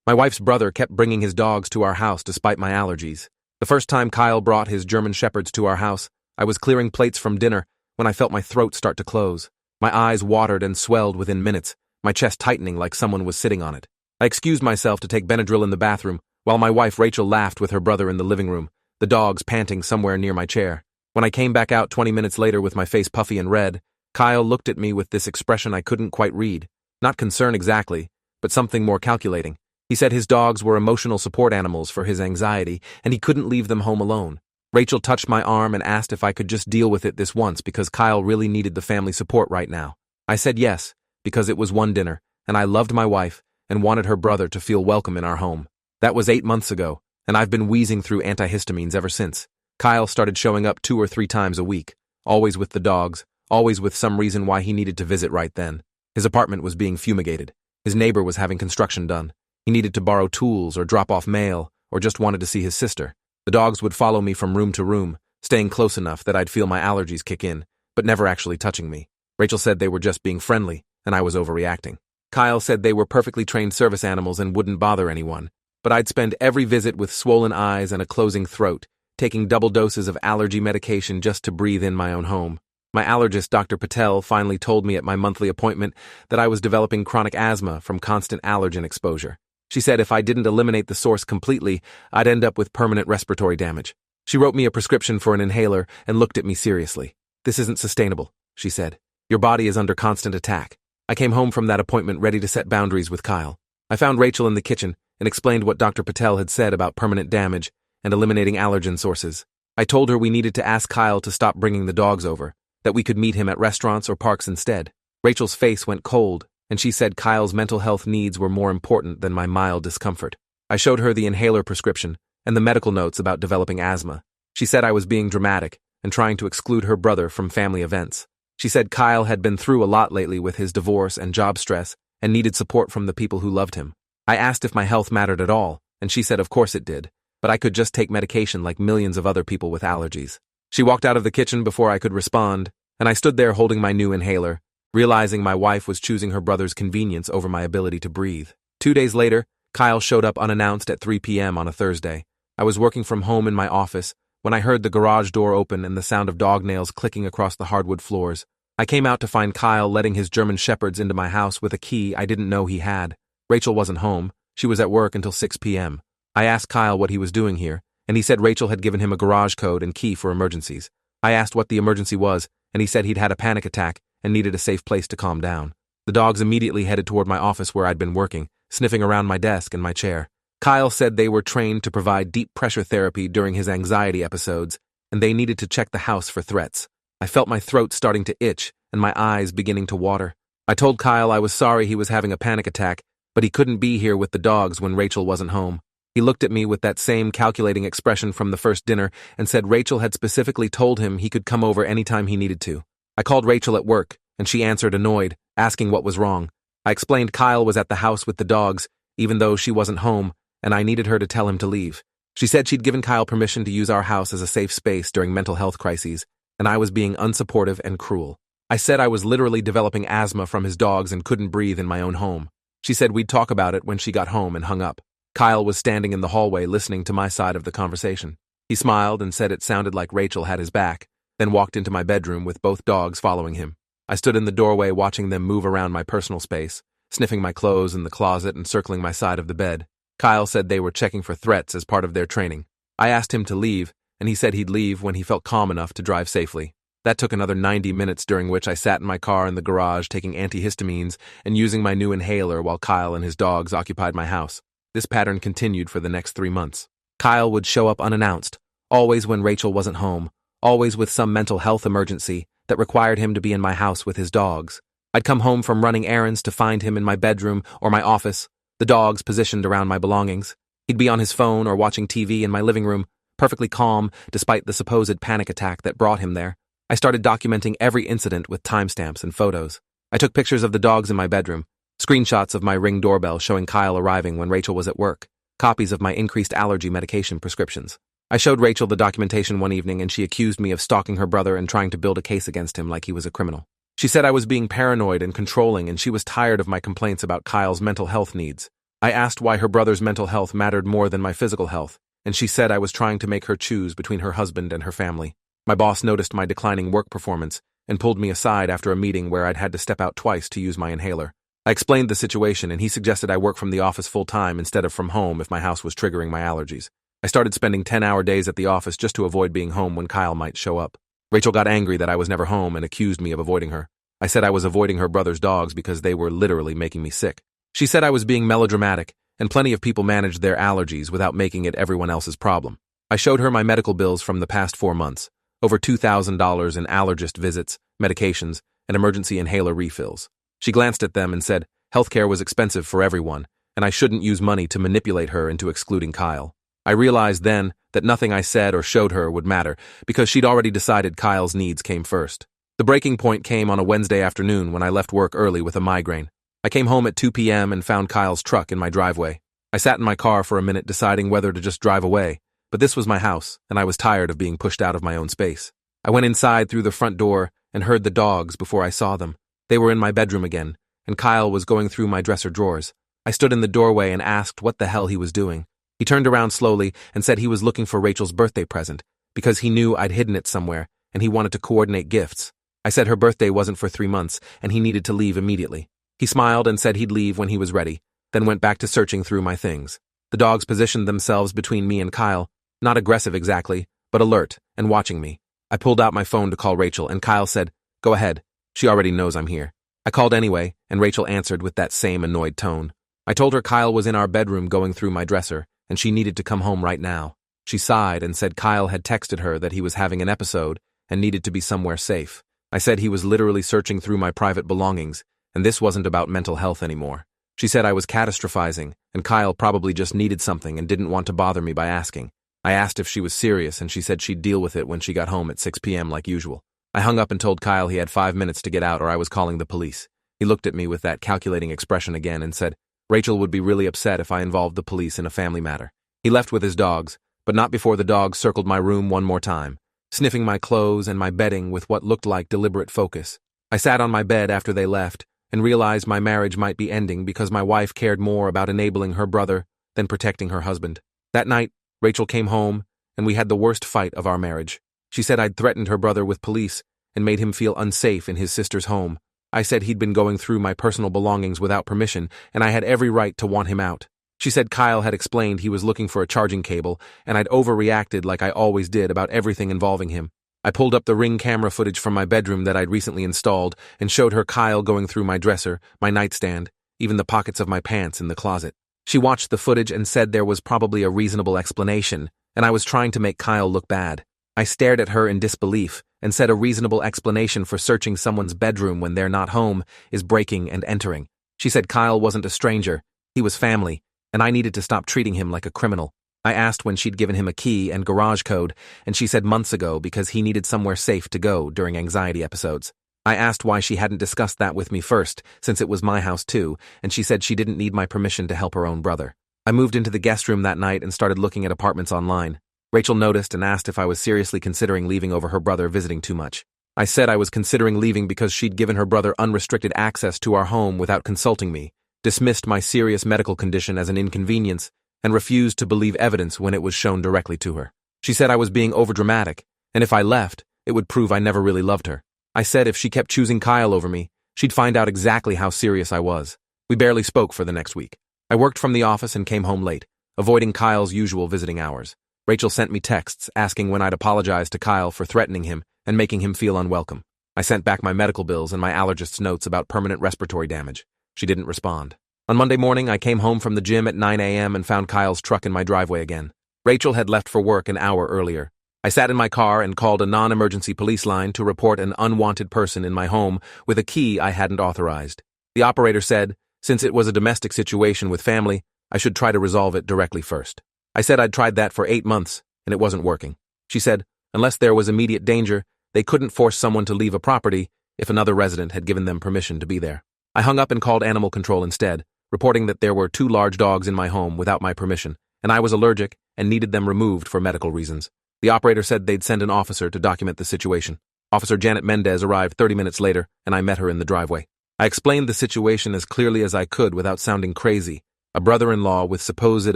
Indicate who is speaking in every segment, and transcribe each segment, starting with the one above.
Speaker 1: My wife's brother kept bringing his dogs to our house despite my allergies. The first time Kyle brought his German Shepherds to our house, I was clearing plates from dinner when I felt my throat start to close. My eyes watered and swelled within minutes, my chest tightening like someone was sitting on it. I excused myself to take Benadryl in the bathroom, while my wife Rachel laughed with her brother in the living room, the dogs panting somewhere near my chair. When I came back out 20 minutes later with my face puffy and red, Kyle looked at me with this expression I couldn't quite read. Not concern exactly, but something more calculating. He said his dogs were emotional support animals for his anxiety, and he couldn't leave them home alone. Rachel touched my arm and asked if I could just deal with it this once because Kyle really needed the family support right now. I said yes, because it was one dinner, and I loved my wife and wanted her brother to feel welcome in our home. That was 8 months ago, and I've been wheezing through antihistamines ever since. Kyle started showing up 2 or 3 times a week, always with the dogs, always with some reason why he needed to visit right then. His apartment was being fumigated. His neighbor was having construction done. He needed to borrow tools or drop off mail, or just wanted to see his sister. The dogs would follow me from room to room, staying close enough that I'd feel my allergies kick in, but never actually touching me. Rachel said they were just being friendly, and I was overreacting. Kyle said they were perfectly trained service animals and wouldn't bother anyone, but I'd spend every visit with swollen eyes and a closing throat, taking double doses of allergy medication just to breathe in my own home. My allergist, Dr. Patel, finally told me at my monthly appointment that I was developing chronic asthma from constant allergen exposure. She said if I didn't eliminate the source completely, I'd end up with permanent respiratory damage. She wrote me a prescription for an inhaler and looked at me seriously. "This isn't sustainable," she said. "Your body is under constant attack." I came home from that appointment ready to set boundaries with Kyle. I found Rachel in the kitchen and explained what Dr. Patel had said about permanent damage and eliminating allergen sources. I told her we needed to ask Kyle to stop bringing the dogs over, that we could meet him at restaurants or parks instead. Rachel's face went cold, and she said Kyle's mental health needs were more important than my mild discomfort. I showed her the inhaler prescription and the medical notes about developing asthma. She said I was being dramatic and trying to exclude her brother from family events. She said Kyle had been through a lot lately with his divorce and job stress and needed support from the people who loved him. I asked if my health mattered at all, and she said of course it did, but I could just take medication like millions of other people with allergies. She walked out of the kitchen before I could respond, and I stood there holding my new inhaler, realizing my wife was choosing her brother's convenience over my ability to breathe. 2 days later, Kyle showed up unannounced at 3 p.m. on a Thursday. I was working from home in my office when I heard the garage door open and the sound of dog nails clicking across the hardwood floors. I came out to find Kyle letting his German Shepherds into my house with a key I didn't know he had. Rachel wasn't home. She was at work until 6 p.m. I asked Kyle what he was doing here, and he said Rachel had given him a garage code and key for emergencies. I asked what the emergency was, and he said he'd had a panic attack and needed a safe place to calm down. The dogs immediately headed toward my office where I'd been working, sniffing around my desk and my chair. Kyle said they were trained to provide deep pressure therapy during his anxiety episodes, and they needed to check the house for threats. I felt my throat starting to itch and my eyes beginning to water. I told Kyle I was sorry he was having a panic attack, but he couldn't be here with the dogs when Rachel wasn't home. He looked at me with that same calculating expression from the first dinner and said Rachel had specifically told him he could come over anytime he needed to. I called Rachel at work, and she answered annoyed, asking what was wrong. I explained Kyle was at the house with the dogs, even though she wasn't home, and I needed her to tell him to leave. She said she'd given Kyle permission to use our house as a safe space during mental health crises, and I was being unsupportive and cruel. I said I was literally developing asthma from his dogs and couldn't breathe in my own home. She said we'd talk about it when she got home and hung up. Kyle was standing in the hallway listening to my side of the conversation. He smiled and said it sounded like Rachel had his back, then walked into my bedroom with both dogs following him. I stood in the doorway watching them move around my personal space, sniffing my clothes in the closet and circling my side of the bed. Kyle said they were checking for threats as part of their training. I asked him to leave, and he said he'd leave when he felt calm enough to drive safely. That took another 90 minutes, during which I sat in my car in the garage taking antihistamines and using my new inhaler while Kyle and his dogs occupied my house. This pattern continued for the next 3 months. Kyle would show up unannounced, always when Rachel wasn't home, always with some mental health emergency that required him to be in my house with his dogs. I'd come home from running errands to find him in my bedroom or my office, the dogs positioned around my belongings. He'd be on his phone or watching TV in my living room, perfectly calm despite the supposed panic attack that brought him there. I started documenting every incident with timestamps and photos. I took pictures of the dogs in my bedroom, screenshots of my Ring doorbell showing Kyle arriving when Rachel was at work, copies of my increased allergy medication prescriptions. I showed Rachel the documentation one evening and she accused me of stalking her brother and trying to build a case against him like he was a criminal. She said I was being paranoid and controlling and she was tired of my complaints about Kyle's mental health needs. I asked why her brother's mental health mattered more than my physical health, and she said I was trying to make her choose between her husband and her family. My boss noticed my declining work performance and pulled me aside after a meeting where I'd had to step out twice to use my inhaler. I explained the situation, and he suggested I work from the office full-time instead of from home if my house was triggering my allergies. I started spending 10-hour days at the office just to avoid being home when Kyle might show up. Rachel got angry that I was never home and accused me of avoiding her. I said I was avoiding her brother's dogs because they were literally making me sick. She said I was being melodramatic, and plenty of people managed their allergies without making it everyone else's problem. I showed her my medical bills from the past 4 months, over $2,000 in allergist visits, medications, and emergency inhaler refills. She glanced at them and said healthcare was expensive for everyone, and I shouldn't use money to manipulate her into excluding Kyle. I realized then that nothing I said or showed her would matter because she'd already decided Kyle's needs came first. The breaking point came on a Wednesday afternoon when I left work early with a migraine. I came home at 2 p.m. and found Kyle's truck in my driveway. I sat in my car for a minute deciding whether to just drive away, but this was my house, and I was tired of being pushed out of my own space. I went inside through the front door and heard the dogs before I saw them. They were in my bedroom again, and Kyle was going through my dresser drawers. I stood in the doorway and asked what the hell he was doing. He turned around slowly and said he was looking for Rachel's birthday present because he knew I'd hidden it somewhere and he wanted to coordinate gifts. I said her birthday wasn't for 3 months and he needed to leave immediately. He smiled and said he'd leave when he was ready, then went back to searching through my things. The dogs positioned themselves between me and Kyle, not aggressive exactly, but alert and watching me. I pulled out my phone to call Rachel and Kyle said, "Go ahead. She already knows I'm here." I called anyway, and Rachel answered with that same annoyed tone. I told her Kyle was in our bedroom going through my dresser, and she needed to come home right now. She sighed and said Kyle had texted her that he was having an episode and needed to be somewhere safe. I said he was literally searching through my private belongings, and this wasn't about mental health anymore. She said I was catastrophizing, and Kyle probably just needed something and didn't want to bother me by asking. I asked if she was serious, and she said she'd deal with it when she got home at 6 p.m. like usual. I hung up and told Kyle he had 5 minutes to get out or I was calling the police. He looked at me with that calculating expression again and said, "Rachel would be really upset if I involved the police in a family matter." He left with his dogs, but not before the dogs circled my room one more time, sniffing my clothes and my bedding with what looked like deliberate focus. I sat on my bed after they left and realized my marriage might be ending because my wife cared more about enabling her brother than protecting her husband. That night, Rachel came home, and we had the worst fight of our marriage. She said I'd threatened her brother with police and made him feel unsafe in his sister's home. I said he'd been going through my personal belongings without permission, and I had every right to want him out. She said Kyle had explained he was looking for a charging cable, and I'd overreacted like I always did about everything involving him. I pulled up the Ring camera footage from my bedroom that I'd recently installed and showed her Kyle going through my dresser, my nightstand, even the pockets of my pants in the closet. She watched the footage and said there was probably a reasonable explanation, and I was trying to make Kyle look bad. I stared at her in disbelief and said a reasonable explanation for searching someone's bedroom when they're not home is breaking and entering. She said Kyle wasn't a stranger, he was family, and I needed to stop treating him like a criminal. I asked when she'd given him a key and garage code, and she said months ago because he needed somewhere safe to go during anxiety episodes. I asked why she hadn't discussed that with me first, since it was my house too, and she said she didn't need my permission to help her own brother. I moved into the guest room that night and started looking at apartments online. Rachel noticed and asked if I was seriously considering leaving over her brother visiting too much. I said I was considering leaving because she'd given her brother unrestricted access to our home without consulting me, dismissed my serious medical condition as an inconvenience, and refused to believe evidence when it was shown directly to her. She said I was being overdramatic, and if I left, it would prove I never really loved her. I said if she kept choosing Kyle over me, she'd find out exactly how serious I was. We barely spoke for the next week. I worked from the office and came home late, avoiding Kyle's usual visiting hours. Rachel sent me texts asking when I'd apologize to Kyle for threatening him and making him feel unwelcome. I sent back my medical bills and my allergist's notes about permanent respiratory damage. She didn't respond. On Monday morning, I came home from the gym at 9 a.m. and found Kyle's truck in my driveway again. Rachel had left for work an hour earlier. I sat in my car and called a non-emergency police line to report an unwanted person in my home with a key I hadn't authorized. The operator said, since it was a domestic situation with family, I should try to resolve it directly first. I said I'd tried that for 8 months, and it wasn't working. She said, unless there was immediate danger, they couldn't force someone to leave a property if another resident had given them permission to be there. I hung up and called animal control instead, reporting that there were 2 large dogs in my home without my permission, and I was allergic and needed them removed for medical reasons. The operator said they'd send an officer to document the situation. Officer Janet Mendez arrived 30 minutes later, and I met her in the driveway. I explained the situation as clearly as I could without sounding crazy, a brother-in-law with supposed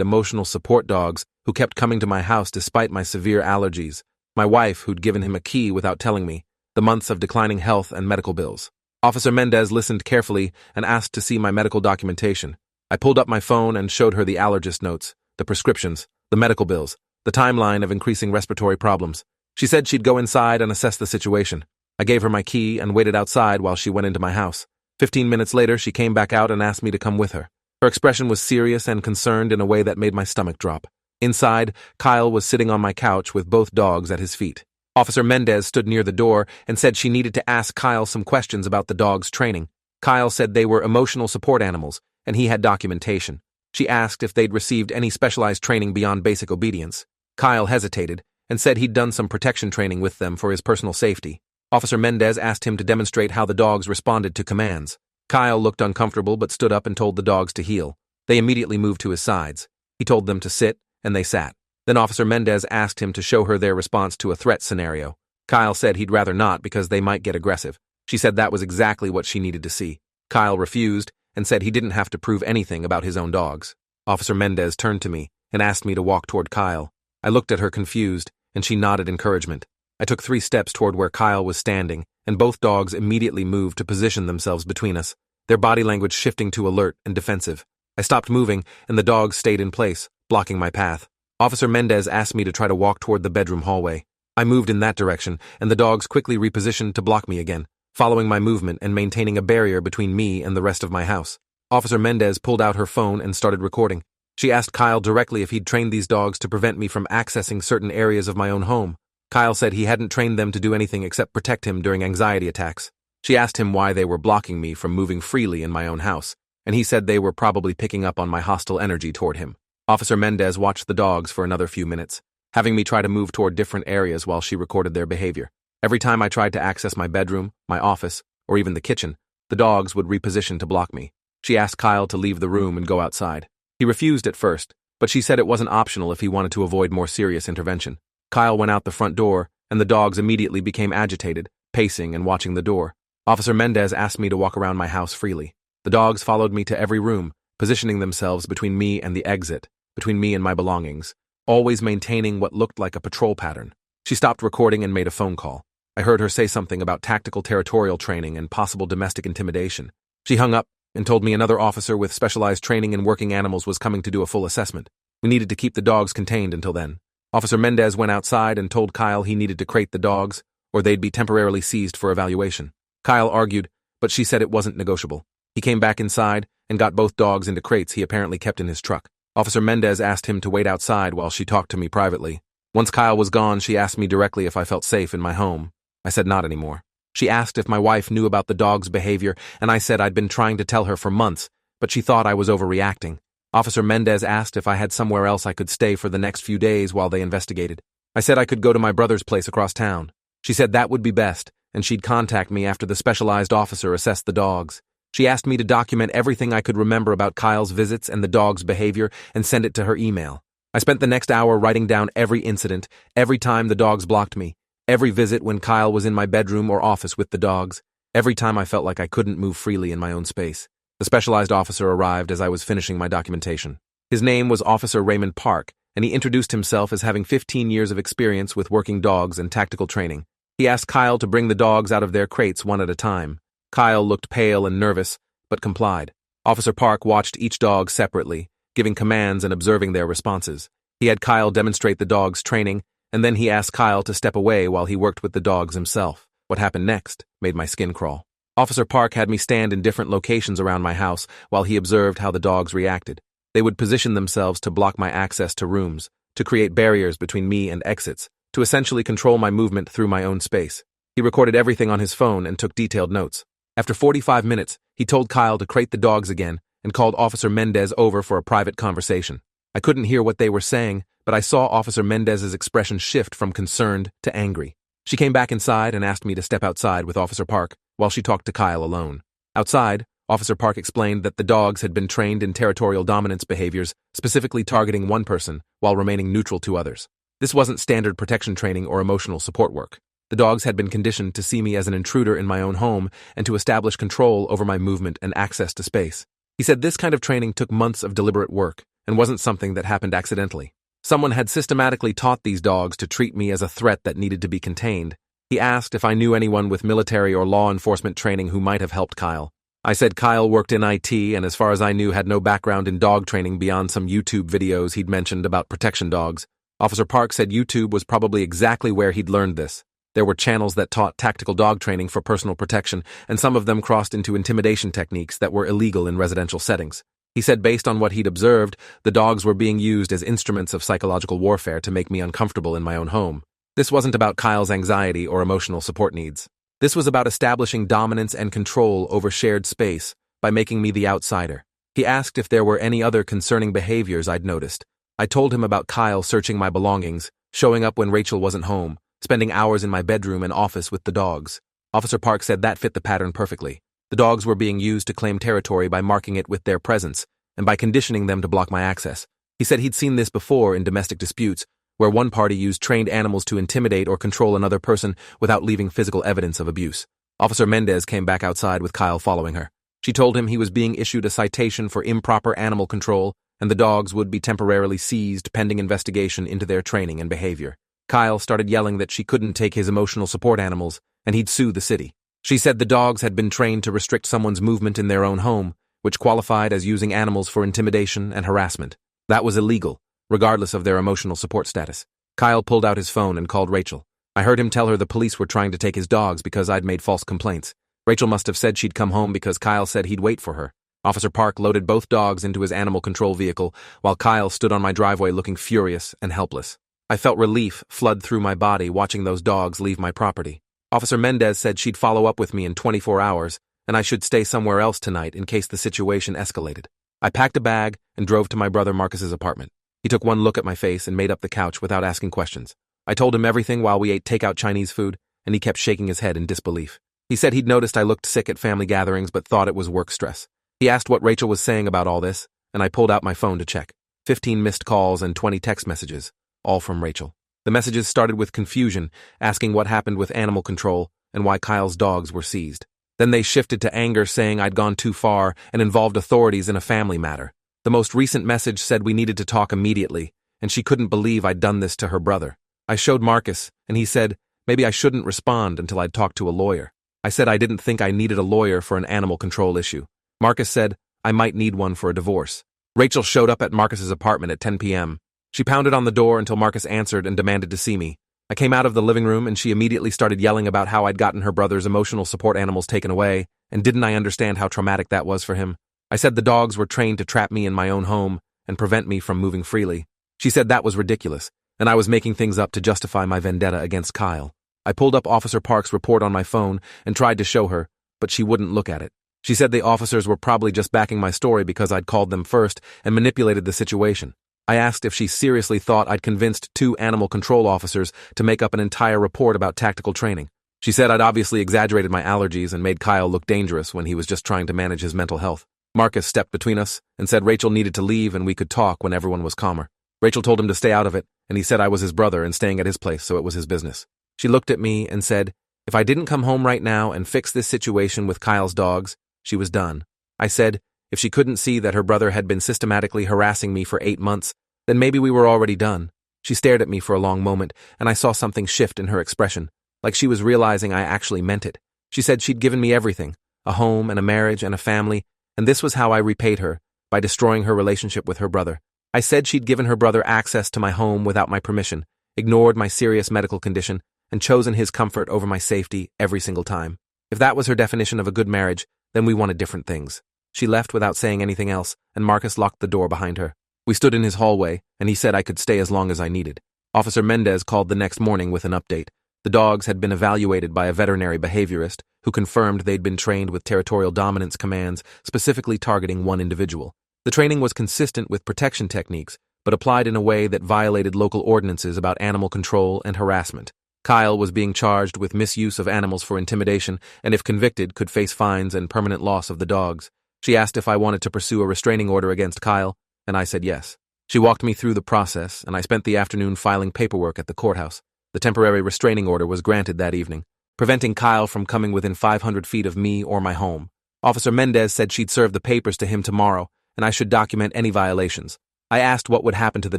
Speaker 1: emotional support dogs who kept coming to my house despite my severe allergies, my wife who'd given him a key without telling me, the months of declining health and medical bills. Officer Mendez listened carefully and asked to see my medical documentation. I pulled up my phone and showed her the allergist notes, the prescriptions, the medical bills, the timeline of increasing respiratory problems. She said she'd go inside and assess the situation. I gave her my key and waited outside while she went into my house. 15 minutes later, she came back out and asked me to come with her. Her expression was serious and concerned in a way that made my stomach drop. Inside, Kyle was sitting on my couch with both dogs at his feet. Officer Mendez stood near the door and said she needed to ask Kyle some questions about the dogs' training. Kyle said they were emotional support animals, and he had documentation. She asked if they'd received any specialized training beyond basic obedience. Kyle hesitated and said he'd done some protection training with them for his personal safety. Officer Mendez asked him to demonstrate how the dogs responded to commands. Kyle looked uncomfortable but stood up and told the dogs to heel. They immediately moved to his sides. He told them to sit, and they sat. Then Officer Mendez asked him to show her their response to a threat scenario. Kyle said he'd rather not because they might get aggressive. She said that was exactly what she needed to see. Kyle refused and said he didn't have to prove anything about his own dogs. Officer Mendez turned to me and asked me to walk toward Kyle. I looked at her confused, and she nodded encouragement. I took 3 steps toward where Kyle was standing, and both dogs immediately moved to position themselves between us, their body language shifting to alert and defensive. I stopped moving, and the dogs stayed in place, blocking my path. Officer Mendez asked me to try to walk toward the bedroom hallway. I moved in that direction, and the dogs quickly repositioned to block me again, following my movement and maintaining a barrier between me and the rest of my house. Officer Mendez pulled out her phone and started recording. She asked Kyle directly if he'd trained these dogs to prevent me from accessing certain areas of my own home. Kyle said he hadn't trained them to do anything except protect him during anxiety attacks. She asked him why they were blocking me from moving freely in my own house, and he said they were probably picking up on my hostile energy toward him. Officer Mendez watched the dogs for another few minutes, having me try to move toward different areas while she recorded their behavior. Every time I tried to access my bedroom, my office, or even the kitchen, the dogs would reposition to block me. She asked Kyle to leave the room and go outside. He refused at first, but she said it wasn't optional if he wanted to avoid more serious intervention. Kyle went out the front door, and the dogs immediately became agitated, pacing and watching the door. Officer Mendez asked me to walk around my house freely. The dogs followed me to every room, positioning themselves between me and the exit, between me and my belongings, always maintaining what looked like a patrol pattern. She stopped recording and made a phone call. I heard her say something about tactical territorial training and possible domestic intimidation. She hung up and told me another officer with specialized training in working animals was coming to do a full assessment. We needed to keep the dogs contained until then. Officer Mendez went outside and told Kyle he needed to crate the dogs, or they'd be temporarily seized for evaluation. Kyle argued, but she said it wasn't negotiable. He came back inside and got both dogs into crates he apparently kept in his truck. Officer Mendez asked him to wait outside while she talked to me privately. Once Kyle was gone, she asked me directly if I felt safe in my home. I said not anymore. She asked if my wife knew about the dog's behavior, and I said I'd been trying to tell her for months, but she thought I was overreacting. Officer Mendez asked if I had somewhere else I could stay for the next few days while they investigated. I said I could go to my brother's place across town. She said that would be best, and she'd contact me after the specialized officer assessed the dogs. She asked me to document everything I could remember about Kyle's visits and the dog's behavior and send it to her email. I spent the next hour writing down every incident, every time the dogs blocked me, every visit when Kyle was in my bedroom or office with the dogs, every time I felt like I couldn't move freely in my own space. The specialized officer arrived as I was finishing my documentation. His name was Officer Raymond Park, and he introduced himself as having 15 years of experience with working dogs and tactical training. He asked Kyle to bring the dogs out of their crates one at a time. Kyle looked pale and nervous, but complied. Officer Park watched each dog separately, giving commands and observing their responses. He had Kyle demonstrate the dog's training, and then he asked Kyle to step away while he worked with the dogs himself. What happened next made my skin crawl. Officer Park had me stand in different locations around my house while he observed how the dogs reacted. They would position themselves to block my access to rooms, to create barriers between me and exits, to essentially control my movement through my own space. He recorded everything on his phone and took detailed notes. After 45 minutes, he told Kyle to crate the dogs again and called Officer Mendez over for a private conversation. I couldn't hear what they were saying, but I saw Officer Mendez's expression shift from concerned to angry. She came back inside and asked me to step outside with Officer Park while she talked to Kyle alone. Outside, Officer Park explained that the dogs had been trained in territorial dominance behaviors, specifically targeting one person while remaining neutral to others. This wasn't standard protection training or emotional support work. The dogs had been conditioned to see me as an intruder in my own home and to establish control over my movement and access to space. He said this kind of training took months of deliberate work and wasn't something that happened accidentally. Someone had systematically taught these dogs to treat me as a threat that needed to be contained. He asked if I knew anyone with military or law enforcement training who might have helped Kyle. I said Kyle worked in IT and as far as I knew had no background in dog training beyond some YouTube videos he'd mentioned about protection dogs. Officer Park said YouTube was probably exactly where he'd learned this. There were channels that taught tactical dog training for personal protection, and some of them crossed into intimidation techniques that were illegal in residential settings. He said based on what he'd observed, the dogs were being used as instruments of psychological warfare to make me uncomfortable in my own home. This wasn't about Kyle's anxiety or emotional support needs. This was about establishing dominance and control over shared space by making me the outsider. He asked if there were any other concerning behaviors I'd noticed. I told him about Kyle searching my belongings, showing up when Rachel wasn't home, spending hours in my bedroom and office with the dogs. Officer Park said that fit the pattern perfectly. The dogs were being used to claim territory by marking it with their presence and by conditioning them to block my access. He said he'd seen this before in domestic disputes, where one party used trained animals to intimidate or control another person without leaving physical evidence of abuse. Officer Mendez came back outside with Kyle following her. She told him he was being issued a citation for improper animal control and the dogs would be temporarily seized pending investigation into their training and behavior. Kyle started yelling that she couldn't take his emotional support animals and he'd sue the city. She said the dogs had been trained to restrict someone's movement in their own home, which qualified as using animals for intimidation and harassment. That was illegal, regardless of their emotional support status. Kyle pulled out his phone and called Rachel. I heard him tell her the police were trying to take his dogs because I'd made false complaints. Rachel must have said she'd come home because Kyle said he'd wait for her. Officer Park loaded both dogs into his animal control vehicle while Kyle stood on my driveway looking furious and helpless. I felt relief flood through my body watching those dogs leave my property. Officer Mendez said she'd follow up with me in 24 hours and I should stay somewhere else tonight in case the situation escalated. I packed a bag and drove to my brother Marcus's apartment. He took one look at my face and made up the couch without asking questions. I told him everything while we ate takeout Chinese food, and he kept shaking his head in disbelief. He said he'd noticed I looked sick at family gatherings but thought it was work stress. He asked what Rachel was saying about all this, and I pulled out my phone to check. 15 missed calls and 20 text messages, all from Rachel. The messages started with confusion, asking what happened with animal control and why Kyle's dogs were seized. Then they shifted to anger, saying I'd gone too far and involved authorities in a family matter. The most recent message said we needed to talk immediately, and she couldn't believe I'd done this to her brother. I showed Marcus, and he said maybe I shouldn't respond until I'd talked to a lawyer. I said I didn't think I needed a lawyer for an animal control issue. Marcus said I might need one for a divorce. Rachel showed up at Marcus's apartment at 10 p.m. She pounded on the door until Marcus answered and demanded to see me. I came out of the living room and she immediately started yelling about how I'd gotten her brother's emotional support animals taken away, and didn't I understand how traumatic that was for him. I said the dogs were trained to trap me in my own home and prevent me from moving freely. She said that was ridiculous, and I was making things up to justify my vendetta against Kyle. I pulled up Officer Park's report on my phone and tried to show her, but she wouldn't look at it. She said the officers were probably just backing my story because I'd called them first and manipulated the situation. I asked if she seriously thought I'd convinced 2 animal control officers to make up an entire report about tactical training. She said I'd obviously exaggerated my allergies and made Kyle look dangerous when he was just trying to manage his mental health. Marcus stepped between us and said Rachel needed to leave and we could talk when everyone was calmer. Rachel told him to stay out of it, and he said I was his brother and staying at his place, so it was his business. She looked at me and said, if I didn't come home right now and fix this situation with Kyle's dogs, she was done. I said, if she couldn't see that her brother had been systematically harassing me for 8 months, then maybe we were already done. She stared at me for a long moment, and I saw something shift in her expression, like she was realizing I actually meant it. She said she'd given me everything, a home and a marriage and a family, and this was how I repaid her, by destroying her relationship with her brother. I said she'd given her brother access to my home without my permission, ignored my serious medical condition, and chosen his comfort over my safety every single time. If that was her definition of a good marriage, then we wanted different things. She left without saying anything else, and Marcus locked the door behind her. We stood in his hallway, and he said I could stay as long as I needed. Officer Mendez called the next morning with an update. The dogs had been evaluated by a veterinary behaviorist who confirmed they'd been trained with territorial dominance commands specifically targeting one individual. The training was consistent with protection techniques, but applied in a way that violated local ordinances about animal control and harassment. Kyle was being charged with misuse of animals for intimidation, and if convicted, could face fines and permanent loss of the dogs. She asked if I wanted to pursue a restraining order against Kyle, and I said yes. She walked me through the process, and I spent the afternoon filing paperwork at the courthouse. The temporary restraining order was granted that evening, preventing Kyle from coming within 500 feet of me or my home. Officer Mendez said she'd serve the papers to him tomorrow, and I should document any violations. I asked what would happen to the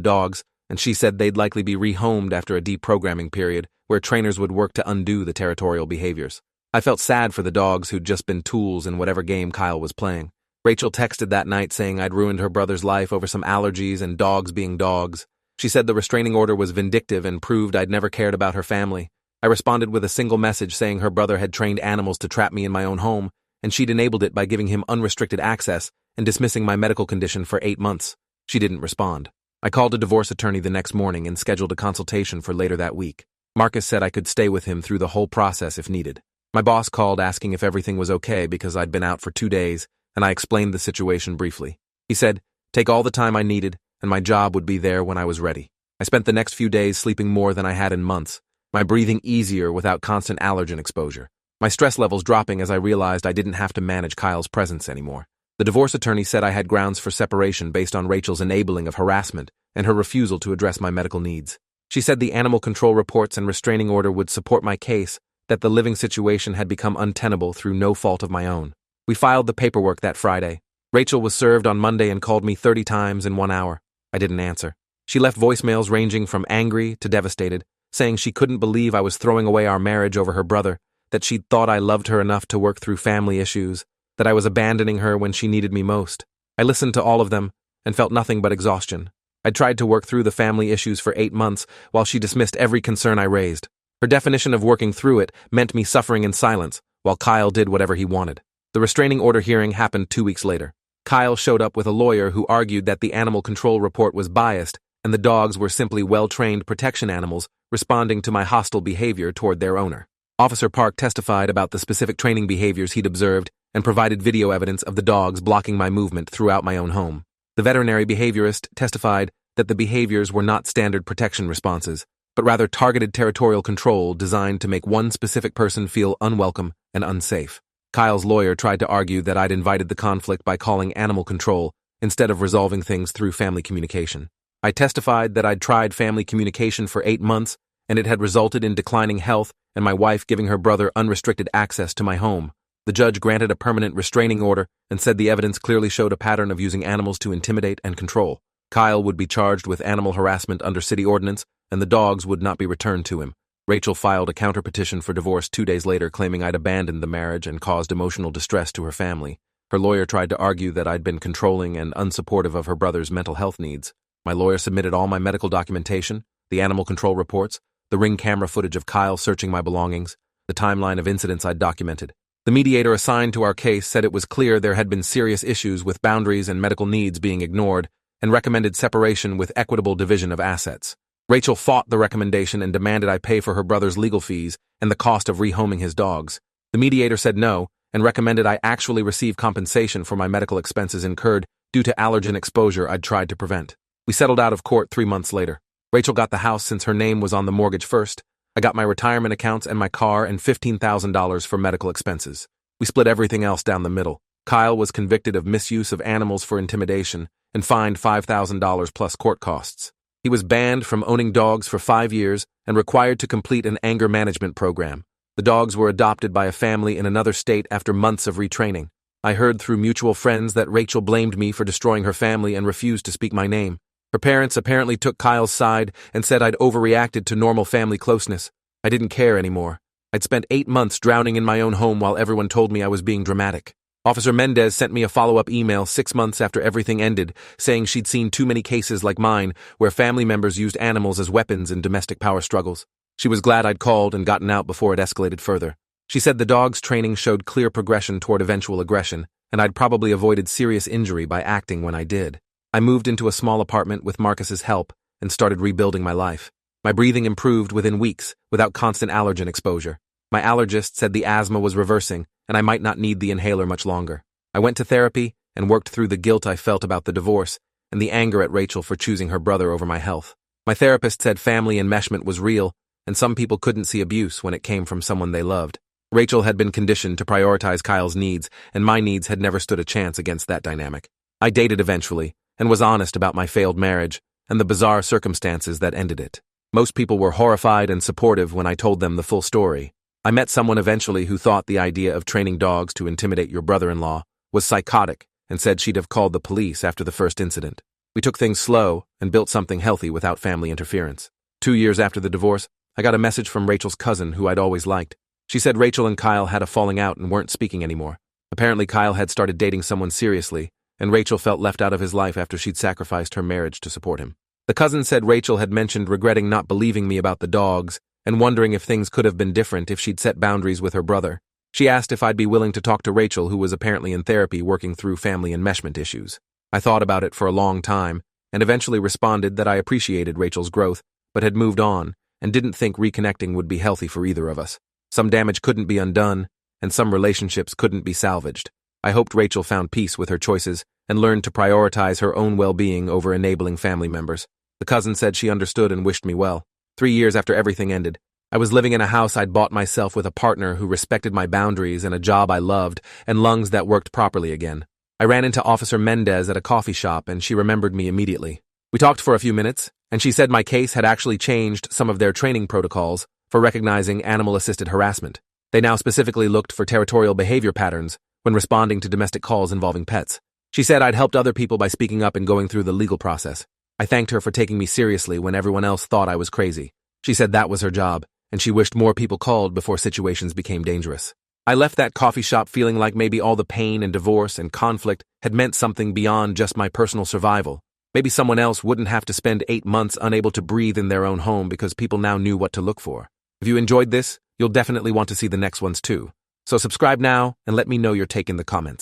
Speaker 1: dogs, and she said they'd likely be rehomed after a deprogramming period, where trainers would work to undo the territorial behaviors. I felt sad for the dogs who'd just been tools in whatever game Kyle was playing. Rachel texted that night saying I'd ruined her brother's life over some allergies and dogs being dogs. She said the restraining order was vindictive and proved I'd never cared about her family. I responded with a single message saying her brother had trained animals to trap me in my own home, and she'd enabled it by giving him unrestricted access and dismissing my medical condition for 8 months. She didn't respond. I called a divorce attorney the next morning and scheduled a consultation for later that week. Marcus said I could stay with him through the whole process if needed. My boss called asking if everything was okay because I'd been out for 2 days, and I explained the situation briefly. He said, "Take all the time I needed, and my job would be there when I was ready." I spent the next few days sleeping more than I had in months, my breathing easier without constant allergen exposure. My stress levels dropping as I realized I didn't have to manage Kyle's presence anymore. The divorce attorney said I had grounds for separation based on Rachel's enabling of harassment and her refusal to address my medical needs. She said the animal control reports and restraining order would support my case, that the living situation had become untenable through no fault of my own. We filed the paperwork that Friday. Rachel was served on Monday and called me 30 times in 1 hour. I didn't answer. She left voicemails ranging from angry to devastated, saying she couldn't believe I was throwing away our marriage over her brother, that she'd thought I loved her enough to work through family issues, that I was abandoning her when she needed me most. I listened to all of them and felt nothing but exhaustion. I tried to work through the family issues for 8 months while she dismissed every concern I raised. Her definition of working through it meant me suffering in silence while Kyle did whatever he wanted. The restraining order hearing happened 2 weeks later. Kyle showed up with a lawyer who argued that the animal control report was biased and the dogs were simply well-trained protection animals responding to my hostile behavior toward their owner. Officer Park testified about the specific training behaviors he'd observed and provided video evidence of the dogs blocking my movement throughout my own home. The veterinary behaviorist testified that the behaviors were not standard protection responses, but rather targeted territorial control designed to make one specific person feel unwelcome and unsafe. Kyle's lawyer tried to argue that I'd invited the conflict by calling animal control instead of resolving things through family communication. I testified that I'd tried family communication for 8 months and it had resulted in declining health and my wife giving her brother unrestricted access to my home. The judge granted a permanent restraining order and said the evidence clearly showed a pattern of using animals to intimidate and control. Kyle would be charged with animal harassment under city ordinance, and the dogs would not be returned to him. Rachel filed a counterpetition for divorce 2 days later, claiming I'd abandoned the marriage and caused emotional distress to her family. Her lawyer tried to argue that I'd been controlling and unsupportive of her brother's mental health needs. My lawyer submitted all my medical documentation, the animal control reports, the Ring camera footage of Kyle searching my belongings, the timeline of incidents I'd documented. The mediator assigned to our case said it was clear there had been serious issues with boundaries and medical needs being ignored, and recommended separation with equitable division of assets. Rachel fought the recommendation and demanded I pay for her brother's legal fees and the cost of rehoming his dogs. The mediator said no, and recommended I actually receive compensation for my medical expenses incurred due to allergen exposure I'd tried to prevent. We settled out of court 3 months later. Rachel got the house since her name was on the mortgage first. I got my retirement accounts and my car and $15,000 for medical expenses. We split everything else down the middle. Kyle was convicted of misuse of animals for intimidation and fined $5,000 plus court costs. He was banned from owning dogs for 5 years and required to complete an anger management program. The dogs were adopted by a family in another state after months of retraining. I heard through mutual friends that Rachel blamed me for destroying her family and refused to speak my name. Her parents apparently took Kyle's side and said I'd overreacted to normal family closeness. I didn't care anymore. I'd spent 8 months drowning in my own home while everyone told me I was being dramatic. Officer Mendez sent me a follow-up email 6 months after everything ended, saying she'd seen too many cases like mine where family members used animals as weapons in domestic power struggles. She was glad I'd called and gotten out before it escalated further. She said the dog's training showed clear progression toward eventual aggression, and I'd probably avoided serious injury by acting when I did. I moved into a small apartment with Marcus's help and started rebuilding my life. My breathing improved within weeks without constant allergen exposure. My allergist said the asthma was reversing and I might not need the inhaler much longer. I went to therapy and worked through the guilt I felt about the divorce and the anger at Rachel for choosing her brother over my health. My therapist said family enmeshment was real and some people couldn't see abuse when it came from someone they loved. Rachel had been conditioned to prioritize Kyle's needs and my needs had never stood a chance against that dynamic. I dated eventually and was honest about my failed marriage and the bizarre circumstances that ended it. Most people were horrified and supportive when I told them the full story. I met someone eventually who thought the idea of training dogs to intimidate your brother-in-law was psychotic and said she'd have called the police after the first incident. We took things slow and built something healthy without family interference. 2 years after the divorce, I got a message from Rachel's cousin who I'd always liked. She said Rachel and Kyle had a falling out and weren't speaking anymore. Apparently Kyle had started dating someone seriously, and Rachel felt left out of his life after she'd sacrificed her marriage to support him. The cousin said Rachel had mentioned regretting not believing me about the dogs and wondering if things could have been different if she'd set boundaries with her brother. She asked if I'd be willing to talk to Rachel, who was apparently in therapy working through family enmeshment issues. I thought about it for a long time and eventually responded that I appreciated Rachel's growth, but had moved on and didn't think reconnecting would be healthy for either of us. Some damage couldn't be undone, and some relationships couldn't be salvaged. I hoped Rachel found peace with her choices and learned to prioritize her own well-being over enabling family members. The cousin said she understood and wished me well. 3 years after everything ended, I was living in a house I'd bought myself with a partner who respected my boundaries and a job I loved and lungs that worked properly again. I ran into Officer Mendez at a coffee shop and she remembered me immediately. We talked for a few minutes, and she said my case had actually changed some of their training protocols for recognizing animal-assisted harassment. They now specifically looked for territorial behavior patterns when responding to domestic calls involving pets. She said I'd helped other people by speaking up and going through the legal process. I thanked her for taking me seriously when everyone else thought I was crazy. She said that was her job, and she wished more people called before situations became dangerous. I left that coffee shop feeling like maybe all the pain and divorce and conflict had meant something beyond just my personal survival. Maybe someone else wouldn't have to spend 8 months unable to breathe in their own home because people now knew what to look for. If you enjoyed this, you'll definitely want to see the next ones too. So subscribe now and let me know your take in the comments.